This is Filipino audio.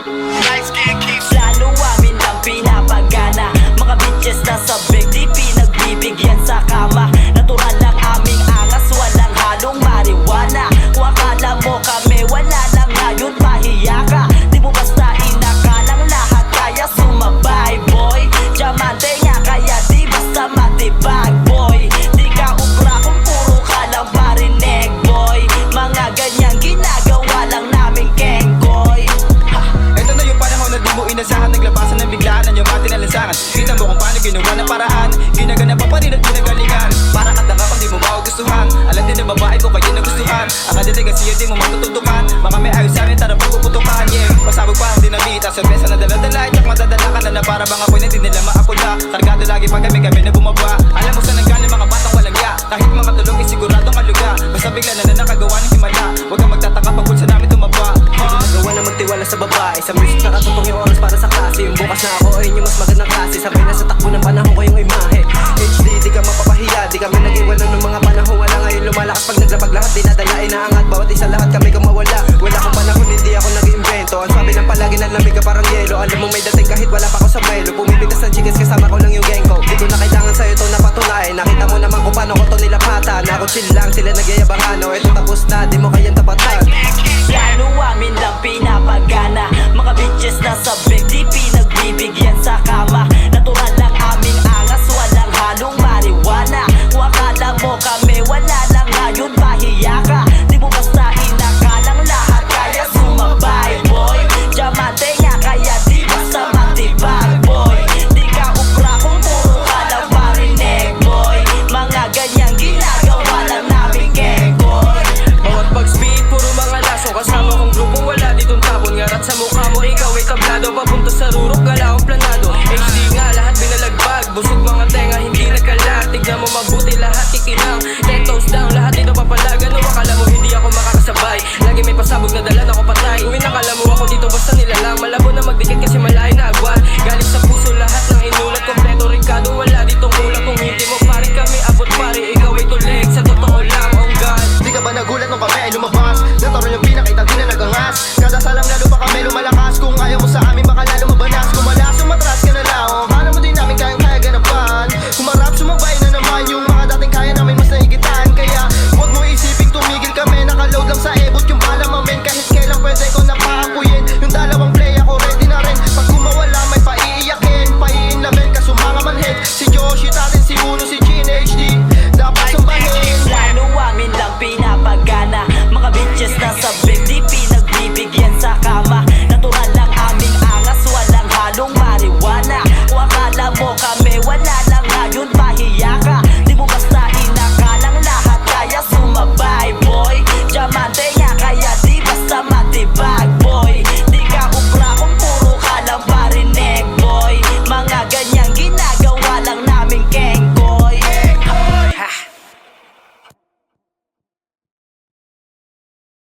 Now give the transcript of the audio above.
Plano amin ang pinapagana. Mga bitches na sabik, di pinagbibigyan sa kama. Natural lang aming angas, walang halong marijuana. Kung akala mo kami, wala lang ngayon, mahiya ka. Di mo basta inakalang lahat kaya sumabay, boy. Diamante nga kaya di basta matibag, boy. Di ka ubra kung puro ka lang parinig, boy. Mga ganyang ginagawa lang naming kengkoy. Ito na yung panahon na di mo inasahan, naglabasan ng biglaan ang iyong ating nalansangan. Kita mo kung paano ginawa ng paraan, ginagana pa rin at ginagalingan. Para ka tanga kung di mo magugustuhan, alam din ng babae ko kayo nagustuhan. Ang adilig at siya di mo matututukan, mga may ayos sa amin tara pagpuputukan. Yeah, pasabog pa ang dinamita, sorpresa na dala-dala. At madadala ka na para bang ako'y hindi nila maapula. Kargado lagi pag kami na bumaba. Alam mo sa nanggaling mga batang walang ya, kahit mga tulog ay siguradong aluga. Basta bigla na nakagawa ng himala, huwag kang magtataka pag bulsa namin tumaba. Nagawa na magtiwala sa babae, sa music nakatutong yung oras para sa klase. Yung bukas na ako ay yung mas magandang klase, sabay na sa takbo ng panahon ko yung imahe. HD, di ka mapapahiya, di kami nag-iwala ng mga panahon. Wala ngayon lumalakas pag naglapag lahat, dinadala inaangat. Bawat isa lahat kami kung mawala. Wala kang panahon, hindi ako nag-iimbento. Ang sabi ng palagi na lamig ka parang yelo. Alam mo may dating kahit wala pa ako sa melo. Pumipitas ng chickens kasama ko lang yung gang ko. Di ko na kailangan sa'yo to napatunay. Nakita mo naman kung paano ko to nilapatan. Ako chill lang, sila nagyayabangan. O eto tapos na, di mo kayang tapatan. Plano amin lang pinapagana. Mga bitches na sabik, di pinagbibigyan sa kama. Natural lang aming angas, walang halong marijuana. Kung akala mo kami, wala lang ngayon, mahiya ka. Di mo basta inakalang lahat kaya sumabay, boy. Diamante nga kaya di basta matibag, boy. Di ka ubra kung puro ka lang parinig, boy. Mga ganyang ginagawa lang namin kengkoy. Bawat pag-speed, puro mga laso. Kasama kong grupo, wala ditong tabon. Ngarat sa mukha mo, ikaw ay tablado. Papunta sa ruro,